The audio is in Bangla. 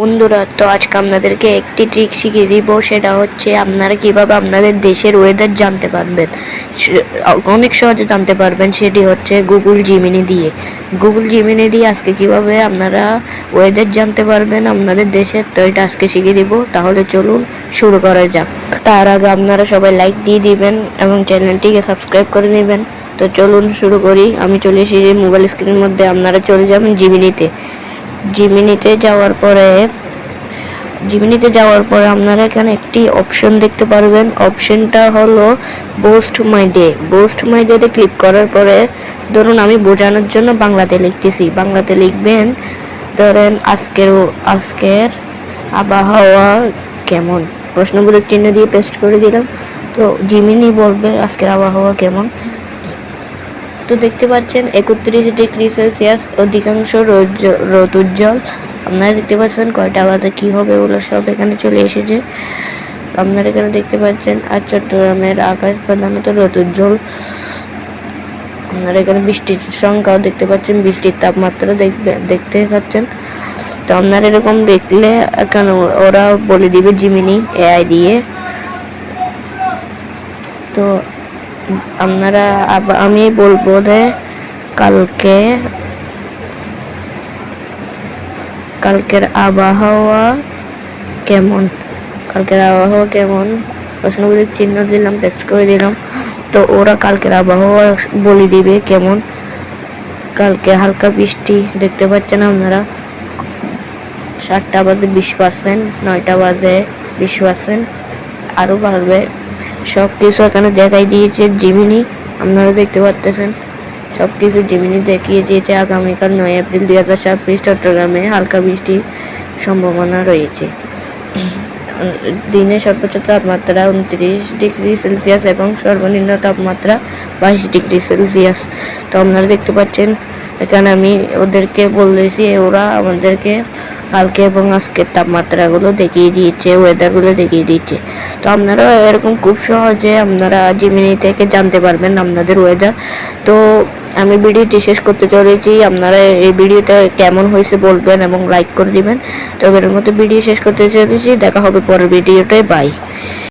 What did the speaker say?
বন্ধুরা, তো আজকে আপনাদেরকে একটি ট্রিক শিখিয়ে দিব। সেটা হচ্ছে আপনারা কিভাবে আপনাদের দেশের ওয়েদার জানতে পারবেন, অনেক সহজে জানতে পারবেন। সেটি হচ্ছে গুগল জিমিনি দিয়ে আজকে কিভাবে আপনারা ওয়েদার জানতে পারবেন আপনাদের দেশের, তো এটা আজকে শিখিয়ে দিব। তাহলে চলুন শুরু করা যাক। তার আগে আপনারা সবাই লাইক দিয়ে দিবেন এবং চ্যানেলটিকে সাবস্ক্রাইব করে নেবেন। তো চলুন শুরু করি। আমি চলে এসেছি মোবাইল স্ক্রিনের মধ্যে। আপনারা চলে যাবেন জিমিনিতে যাওয়ার পরে আপনারা এখানে একটি অপশন দেখতে পারবেন। অপশনটা হলো বোস্ট মাই ডে ক্লিক করার পরে ধরুন আমি বোঝানোর জন্য বাংলাতে লিখতেছি, বাংলাতে লিখবেন ধরেন আজকের আবহাওয়া কেমন, প্রশ্নবোধক চিহ্ন দিয়ে পেস্ট করে দিলাম। তো জিমিনি বলবে আজকের আবহাওয়া কেমন। তো দেখতে পাচ্ছেন 31 ডিগ্রি সেলসিয়াস, অধিকাংশ রোদ উজ্জ্বল। আপনারা দেখতে পাচ্ছেন কয়টা বাজে কি হবে ওগুলো সব এখানে চলে এসেছে। আপনারা এখানে দেখতে পাচ্ছেন আর চট্টগ্রামের আকাশ প্রধানত রোদ উজ্জ্বল। আপনারা এখানে বৃষ্টির সংখ্যাও দেখতে পাচ্ছেন, বৃষ্টির তাপমাত্রা দেখতে পাচ্ছেন। তো আপনারা এরকম দেখলে এখানে ওরা বলে দিবে জিমিনি এআই দিয়ে। তো আপনারা আমি বলবো যে কালকের আবহাওয়া কেমন, প্রশ্নবোধক চিহ্ন দিলাম, পেস্ট করে দিলাম। তো ওরা কালকের আবহাওয়া বলে দিবে কেমন। কালকে হালকা বৃষ্টি দেখতে পাচ্ছেন আপনারা। 7টা বাজে 20%, 9টা বাজে 20%, আরও বাড়বে। সব কিছু এখানে দেখাই দিয়েছে জিমিনি। আপনারা দেখতে পাচ্ছেন সব কিছু জিমিনি দেখিয়ে দিয়েছে। আগামীকাল 9 এপ্রিল 2026 চট্টগ্রামে হালকা বৃষ্টির সম্ভাবনা রয়েছে। দিনের সর্বোচ্চ তাপমাত্রা 29 ডিগ্রি সেলসিয়াস এবং সর্বনিম্ন তাপমাত্রা 22 ডিগ্রি সেলসিয়াস। তো আপনারা দেখতে পাচ্ছেন এখানে আমি ওদেরকে বলেছি, ওরা আমাদেরকে কালকে এবং আজকের তাপমাত্রাগুলো দেখিয়ে দিয়েছে, ওয়েদারগুলো দেখিয়ে দিয়েছে। তো আপনারা এরকম খুব সহজে আপনারা জিমিনি থেকে জানতে পারবেন আপনাদের ওয়েদার। তো আমি ভিডিওটি শেষ করতে চলেছি। আপনারা এই ভিডিওটা কেমন হয়েছে বলবেন এবং লাইক করে দিবেন। তো এর মতো ভিডিও শেষ করতে চলেছি। দেখা হবে পরের ভিডিওটায়। বাই।